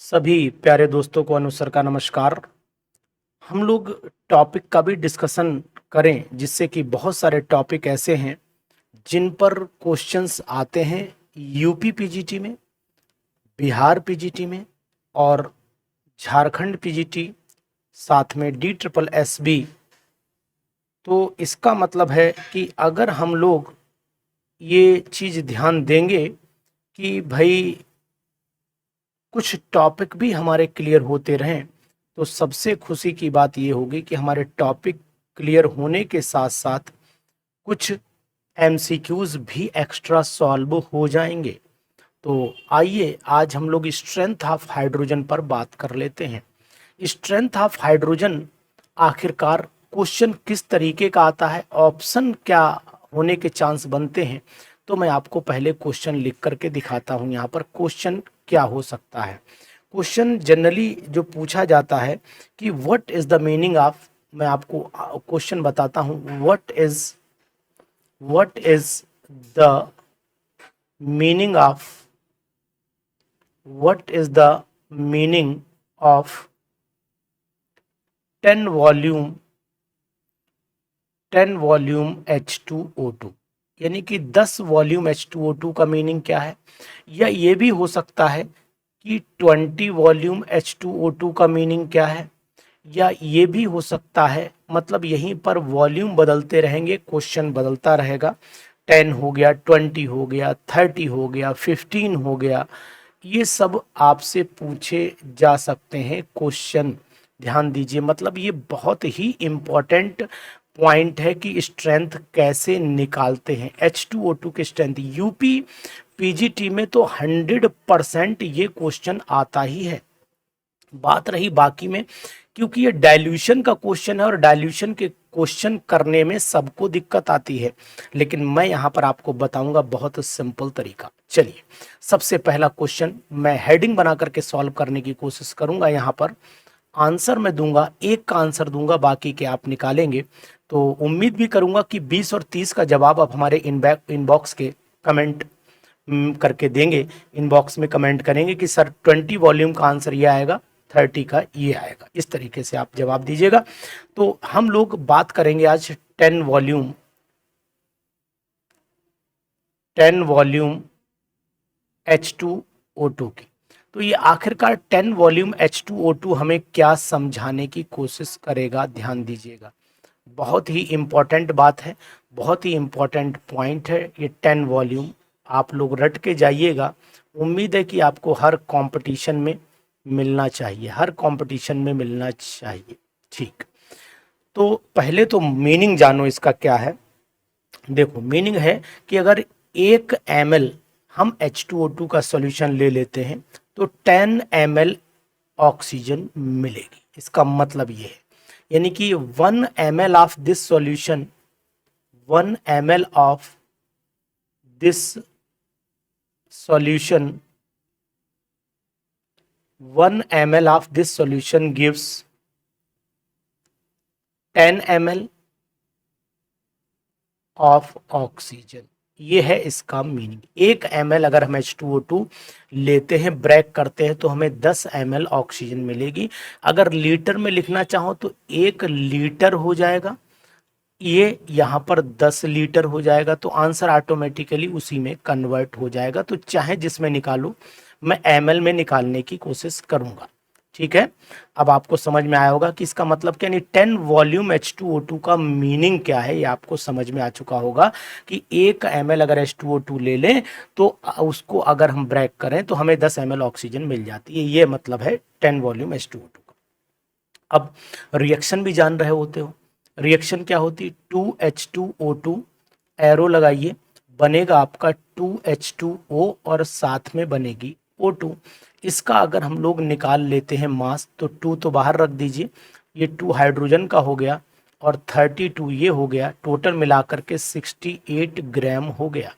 सभी प्यारे दोस्तों को अनुसर का नमस्कार। हम लोग टॉपिक का भी डिस्कशन करें जिससे कि बहुत सारे टॉपिक ऐसे हैं जिन पर क्वेश्चंस आते हैं यूपी पीजीटी में, बिहार पीजीटी में और झारखंड पीजीटी, साथ में डी ट्रिपल एस बी। तो इसका मतलब है कि अगर हम लोग ये चीज़ ध्यान देंगे कि भाई कुछ टॉपिक भी हमारे क्लियर होते रहें, तो सबसे खुशी की बात ये होगी कि हमारे टॉपिक क्लियर होने के साथ साथ कुछ एमसीक्यूज भी एक्स्ट्रा सॉल्व हो जाएंगे। तो आइए आज हम लोग स्ट्रेंथ ऑफ हाइड्रोजन पर बात कर लेते हैं। स्ट्रेंथ ऑफ हाइड्रोजन आखिरकार क्वेश्चन किस तरीके का आता है, ऑप्शन क्या होने के चांस बनते हैं, तो मैं आपको पहले क्वेश्चन लिख करके दिखाता हूं। यहाँ पर क्वेश्चन क्या हो सकता है। क्वेश्चन जनरली जो पूछा जाता है कि what is the meaning of, मैं आपको क्वेश्चन बताता हूं, what is the meaning of what is the meaning of 10 volume 10 volume H2O2, यानी कि 10 वॉल्यूम H2O2 का मीनिंग क्या है। या ये भी हो सकता है कि 20 वॉल्यूम H2O2 का मीनिंग क्या है। या ये भी हो सकता है, मतलब यहीं पर वॉल्यूम बदलते रहेंगे, क्वेश्चन बदलता रहेगा। 10 हो गया, 20 हो गया, 30 हो गया, 15 हो गया, ये सब आपसे पूछे जा सकते हैं क्वेश्चन। ध्यान दीजिए, मतलब ये बहुत ही इम्पोर्टेंट पॉइंट है कि स्ट्रेंथ कैसे निकालते हैं H2O2 की स्ट्रेंथ। यूपी पीजीटी में तो 100% ये क्वेश्चन आता ही है। बात रही बाकी में, क्योंकि ये डाइल्यूशन का क्वेश्चन है और डाइल्यूशन के क्वेश्चन करने में सबको दिक्कत आती है, लेकिन मैं यहाँ पर आपको बताऊंगा बहुत सिंपल तरीका। चलिए, सबसे पहला क्वेश्चन मैं हेडिंग बना करके सॉल्व करने की कोशिश करूंगा। यहाँ पर आंसर मैं दूंगा, एक का आंसर दूंगा, बाकी के आप निकालेंगे। तो उम्मीद भी करूंगा कि 20 और 30 का जवाब आप हमारे इनबॉक्स के कमेंट करके देंगे। इनबॉक्स में कमेंट करेंगे कि सर 20 वॉल्यूम का आंसर ये आएगा, 30 का ये आएगा। इस तरीके से आप जवाब दीजिएगा। तो हम लोग बात करेंगे आज 10 वॉल्यूम H2O2 की। तो ये आखिरकार 10 वॉल्यूम H2O2 हमें क्या समझाने की कोशिश करेगा, ध्यान दीजिएगा। बहुत ही इम्पोर्टेंट बात है, बहुत ही इम्पोर्टेंट पॉइंट है ये 10 वॉल्यूम। आप लोग रट के जाइएगा। उम्मीद है कि आपको हर कंपटीशन में मिलना चाहिए, हर कंपटीशन में मिलना चाहिए। ठीक, तो पहले तो मीनिंग जानो इसका क्या है। देखो, मीनिंग है कि अगर 1 ml हम H2O2 का सॉल्यूशन ले लेते हैं तो 10 ml ऑक्सीजन मिलेगी। इसका मतलब ये है, यानी कि 1 ml of this solution 1 ml of this solution 1 ml of this solution gives 10 ml of oxygen. ये है इसका मीनिंग। 1 ml अगर हम H2O2 लेते हैं, ब्रेक करते हैं, तो हमें 10 ml ऑक्सीजन मिलेगी। अगर लीटर में लिखना चाहो तो 1 लीटर हो जाएगा, ये यहाँ पर 10 लीटर हो जाएगा। तो आंसर ऑटोमेटिकली उसी में कन्वर्ट हो जाएगा। तो चाहे जिसमें निकालूं, मैं ml में निकालने की कोशिश करूंगा। ठीक है, अब आपको समझ में आया होगा कि इसका मतलब क्या, नहीं 10 वॉल्यूम H2O2 का मीनिंग क्या है, ये आपको समझ में आ चुका होगा कि 1 ml अगर H2O2 ले लें तो उसको अगर हम ब्रेक करें तो हमें 10 ml ऑक्सीजन मिल जाती है। ये मतलब है 10 वॉल्यूम H2O2 का। अब रिएक्शन भी जान रहे होते हो, रिएक्शन क्या होती है, 2H2O2, एरो लगाइए, बनेगा आपका 2H2O और साथ में बनेगी O2। इसका अगर हम लोग निकाल लेते हैं मास, तो 2 तो बाहर रख दीजिए, ये 2 हाइड्रोजन का हो गया और 32 ये हो गया, टोटल मिलाकर के 68 ग्राम हो गया।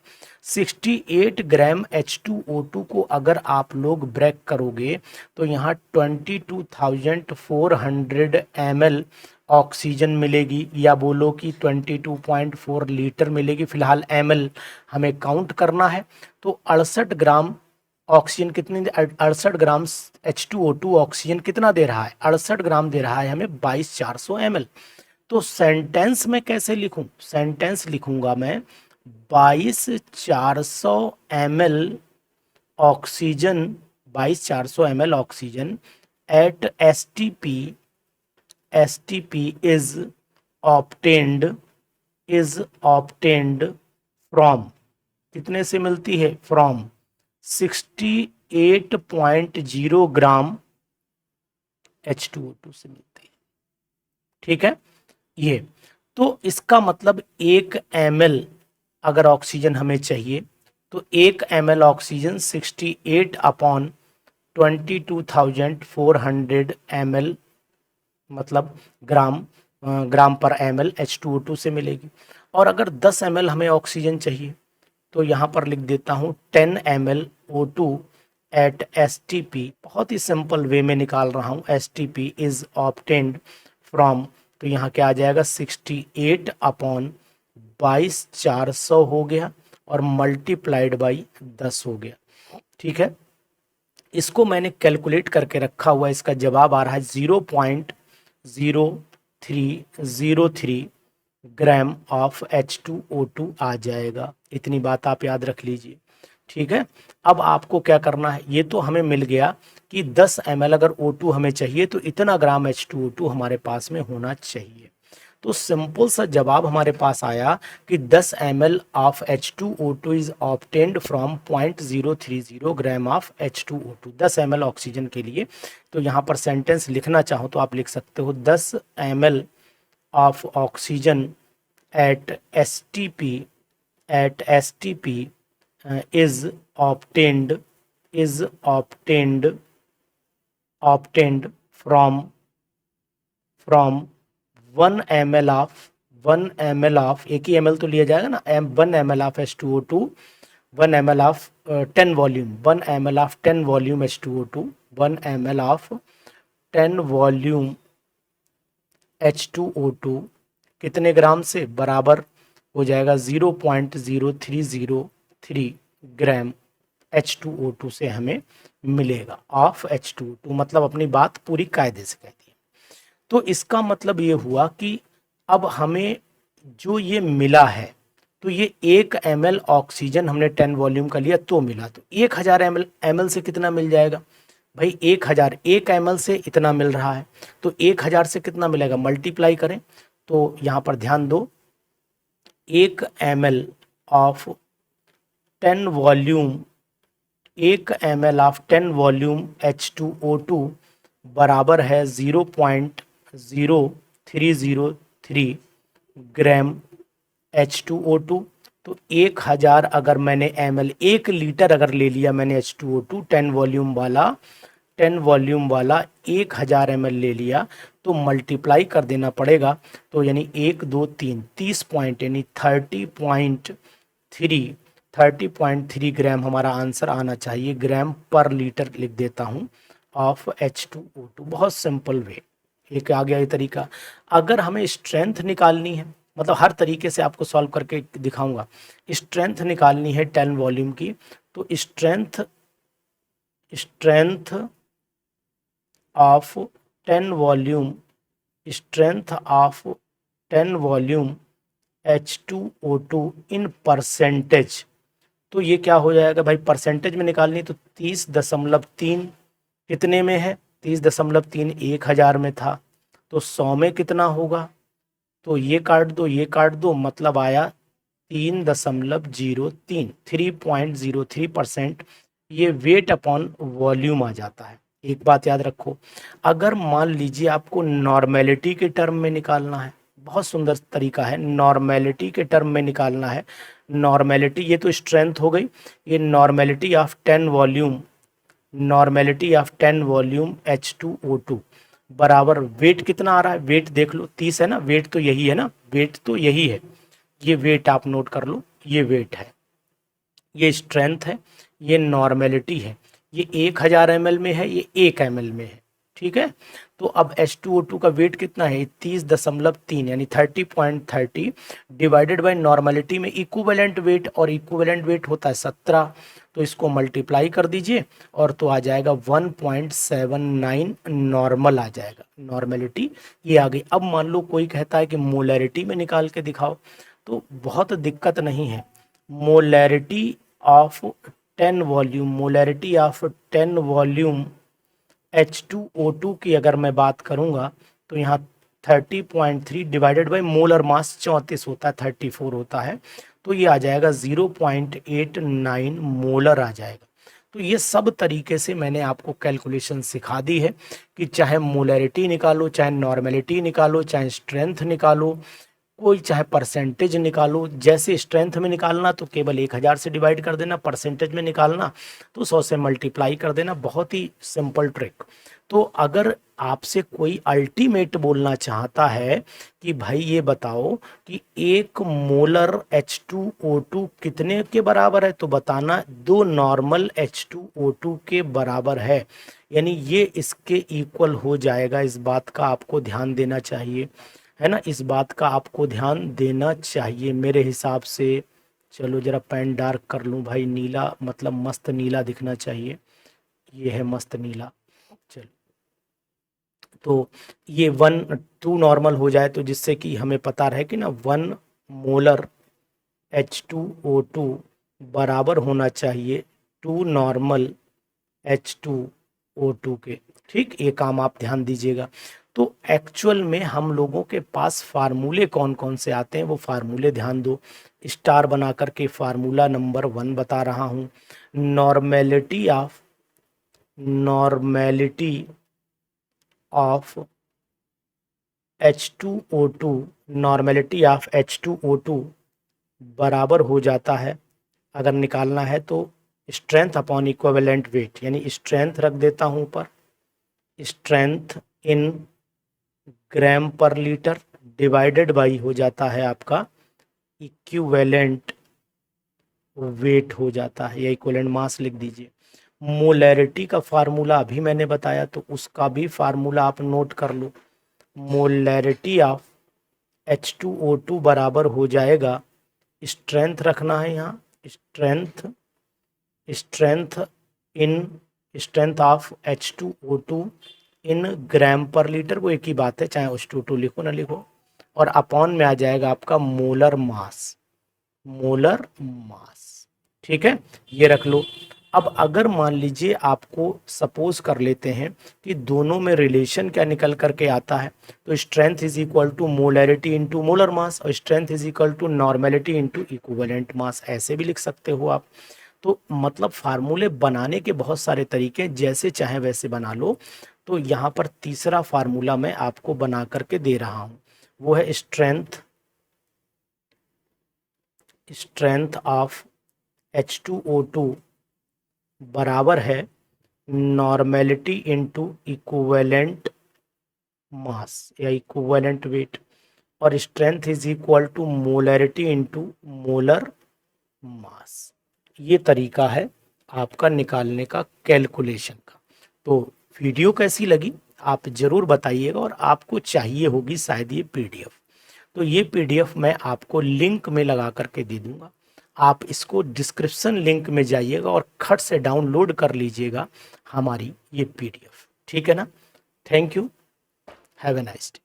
68 ग्राम H2O2 को अगर आप लोग ब्रेक करोगे तो यहाँ 22,400 ml ऑक्सीजन मिलेगी, या बोलो कि 22.4 लीटर मिलेगी। फिलहाल ml हमें काउंट करना है। तो 68 ग्राम ऑक्सीजन कितनी 68 ग्राम H2O2 ऑक्सीजन कितना दे रहा है, 68 ग्राम दे रहा है हमें 22,400 ml। तो सेंटेंस में कैसे लिखूं, सेंटेंस लिखूंगा मैं 22,400 ml oxygen, 22,400 ml oxygen at STP is obtained from, कितने से मिलती है, फ्रॉम 68.0 ग्राम H2O2 से मिलती है। ठीक है, ये तो इसका मतलब 1 ml अगर ऑक्सीजन हमें चाहिए तो 1 ml ऑक्सीजन 68/22,400 ml मतलब ग्राम पर ml H2O2 से मिलेगी। और अगर 10 ml हमें ऑक्सीजन चाहिए तो यहाँ पर लिख देता हूँ 10 ml O2 एट STP, बहुत ही सिंपल वे में निकाल रहा हूँ, STP इज ऑब्टेन्ड फ्रॉम, तो यहाँ क्या आ जाएगा 68/22,400 हो गया और मल्टीप्लाइड बाई 10 हो गया। ठीक है, इसको मैंने कैलकुलेट करके रखा हुआ है, इसका जवाब आ रहा है 0.0303 ग्राम ऑफ H2O2 आ जाएगा। इतनी बात आप याद रख लीजिए। ठीक है, अब आपको क्या करना है, ये तो हमें मिल गया कि 10 ml अगर O2 हमें चाहिए तो इतना ग्राम H2O2 हमारे पास में होना चाहिए। तो सिंपल सा जवाब हमारे पास आया कि 10 ml of H2O2 is obtained from 0.030 gram of H2O2, 10 ml oxygen के लिए। तो यहाँ पर सेंटेंस लिखना चाहो तो आप लिख सकते हो 10 ml of oxygen at STP is obtained from 1 ml of एक ही ml तो लिया जाएगा ना, 1 ml of H2O2, 1 ml of 10 volume, 1 ml of 10 volume H2O2, 1 ml of 10 volume H2O2 कितने ग्राम से बराबर हो जाएगा 0.0303 ग्राम H2O2 से हमें मिलेगा ऑफ H2O2, मतलब अपनी बात पूरी कायदे से कहती है। तो इसका मतलब ये हुआ कि अब हमें जो ये मिला है तो ये 1 ml ऑक्सीजन हमने 10 वॉल्यूम का लिया तो मिला, तो 1000 ml से कितना मिल जाएगा भाई, 1000 1 ml से इतना मिल रहा है तो 1000 से कितना मिलेगा, मल्टीप्लाई करें। तो यहाँ पर ध्यान दो, 1 ml of 10 volume, 1 ml of 10 volume H2O2 बराबर है 0.0303 ग्राम H2O2। तो 1000 अगर मैंने ml, 1 लीटर अगर ले लिया मैंने H2O2 10 वॉल्यूम वाला 1000 ml ले लिया तो मल्टीप्लाई कर देना पड़ेगा। तो यानी 1 2 3 30 पॉइंट यानी 30.3 ग्राम हमारा आंसर आना चाहिए, ग्राम पर लीटर लिख देता हूँ ऑफ H2O2। बहुत सिंपल वे, एक आ गया ये तरीका। अगर हमें स्ट्रेंथ निकालनी है, मतलब हर तरीके से आपको सॉल्व करके दिखाऊंगा, स्ट्रेंथ निकालनी है 10 वॉल्यूम की, तो strength of 10 volume H2O2 in percentage, तो ये क्या हो जाएगा भाई, परसेंटेज में निकालनी तो 30.3 कितने में है, 30.3 1000 में था तो 100 में कितना होगा, तो ये काट दो मतलब आया 3.03 3.03%। ये वेट अपॉन वॉल्यूम आ जाता है। एक बात याद रखो, अगर मान लीजिए आपको नॉर्मेलिटी के टर्म में निकालना है, बहुत सुंदर तरीका है, नॉर्मेलिटी के टर्म में निकालना है। नॉर्मेलिटी, ये तो स्ट्रेंथ हो गई, ये नॉर्मेलिटी ऑफ 10 वॉल्यूम H2O2 बराबर वेट कितना आ रहा है, वेट देख लो 30 है ना, वेट तो यही है ना, वेट तो यही है, ये वेट आप नोट कर लो, ये वेट है, ये स्ट्रेंथ है, ये नॉर्मेलिटी है, ये 1000 ml में है, ये 1 ml में है। ठीक है, तो अब H2O2 का वेट कितना है 30.3 यानी 30.30 डिवाइडेड बाय नॉर्मेलिटी में इक्विवेलेंट वेट, और इक्विवेलेंट वेट होता है 17, तो इसको मल्टीप्लाई कर दीजिए और तो आ जाएगा 1.79 नॉर्मल आ जाएगा, नॉर्मेलिटी ये आ गई। अब मान लो कोई कहता है कि मोलैरिटी में निकाल के दिखाओ, तो बहुत दिक्कत नहीं है। Molarity of 10 volume, molarity of 10 volume H2O2 की अगर मैं बात करूंगा तो यहाँ 30.3 डिवाइडेड बाई मोलर मास 34 होता है, 34 होता है, तो ये आ जाएगा 0.89 मोलर आ जाएगा। तो ये सब तरीके से मैंने आपको कैलकुलेशन सिखा दी है कि चाहे मोलैरिटी निकालो, चाहे नॉर्मेलिटी निकालो, चाहे स्ट्रेंथ निकालो, कोई चाहे परसेंटेज निकालो। जैसे स्ट्रेंथ में निकालना तो केवल 1000 से डिवाइड कर देना, परसेंटेज में निकालना तो 100 से मल्टीप्लाई कर देना, बहुत ही सिंपल ट्रिक। तो अगर आपसे कोई अल्टीमेट बोलना चाहता है कि भाई ये बताओ कि 1 मोलर H2O2 कितने के बराबर है, तो बताना 2 नॉर्मल H2O2 के बराबर है, यानी ये इसके इक्वल हो जाएगा। इस बात का आपको ध्यान देना चाहिए, है ना, इस बात का आपको ध्यान देना चाहिए मेरे हिसाब से। चलो जरा पेन डार्क कर लूँ भाई, नीला मतलब मस्त नीला दिखना चाहिए, ये है मस्त नीला। चलो तो ये 2 नॉर्मल हो जाए, तो जिससे कि हमें पता रहे कि ना 1 मोलर H2O2 बराबर होना चाहिए 2 नॉर्मल H2O2 के। ठीक, ये काम आप ध्यान दीजिएगा। तो एक्चुअल में हम लोगों के पास फार्मूले कौन कौन से आते हैं वो फार्मूले ध्यान दो। स्टार बना करके फार्मूला नंबर 1 बता रहा हूँ। Normality of H2O2, normality of H2O2 बराबर हो जाता है, अगर निकालना है तो स्ट्रेंथ अपॉन इक्विवेलेंट वेट, यानी स्ट्रेंथ रख देता हूँ ऊपर, स्ट्रेंथ इन ग्राम पर लीटर डिवाइडेड बाई हो जाता है आपका इक्विवेलेंट वेट हो जाता है, या इक्विवेलेंट मास लिख दीजिए। मोलैरिटी का फार्मूला अभी मैंने बताया, तो उसका भी फार्मूला आप नोट कर लो। मोलैरिटी ऑफ H2O2 बराबर हो जाएगा, स्ट्रेंथ रखना है यहाँ, स्ट्रेंथ ऑफ H2O2 इन ग्राम पर लीटर, वो एक ही बात है, चाहे H2O2 लिखो ना लिखो, और अपॉन में आ जाएगा आपका मोलर मास, ठीक है, ये रख लो। अब अगर मान लीजिए आपको सपोज कर लेते हैं कि दोनों में रिलेशन क्या निकल करके आता है, तो strength is equal to molarity into molar mass, और strength is equal to normality into equivalent mass, ऐसे भी लिख सकते हो आप। तो मतलब फार्मूले बनाने के बहुत सारे तरीके, जैसे चाहे वैसे बना लो। तो यहाँ पर तीसरा फार्मूला मैं आपको बना करके दे रहा हूँ, वो है स्ट्रेंथ ऑफ H2O2 बराबर है नॉर्मेलिटी इनटू इक्विवेलेंट मास या इक्विवेलेंट वेट, और strength is equal to molarity into molar mass. ये तरीका है आपका निकालने का कैलकुलेशन का। तो वीडियो कैसी लगी आप ज़रूर बताइएगा, और आपको चाहिए होगी शायद ये पीडीएफ, तो ये पीडीएफ मैं आपको लिंक में लगा करके दे दूंगा। आप इसको डिस्क्रिप्शन लिंक में जाइएगा और खट से डाउनलोड कर लीजिएगा हमारी ये पीडीएफ, ठीक है ना। Thank you, have a nice day.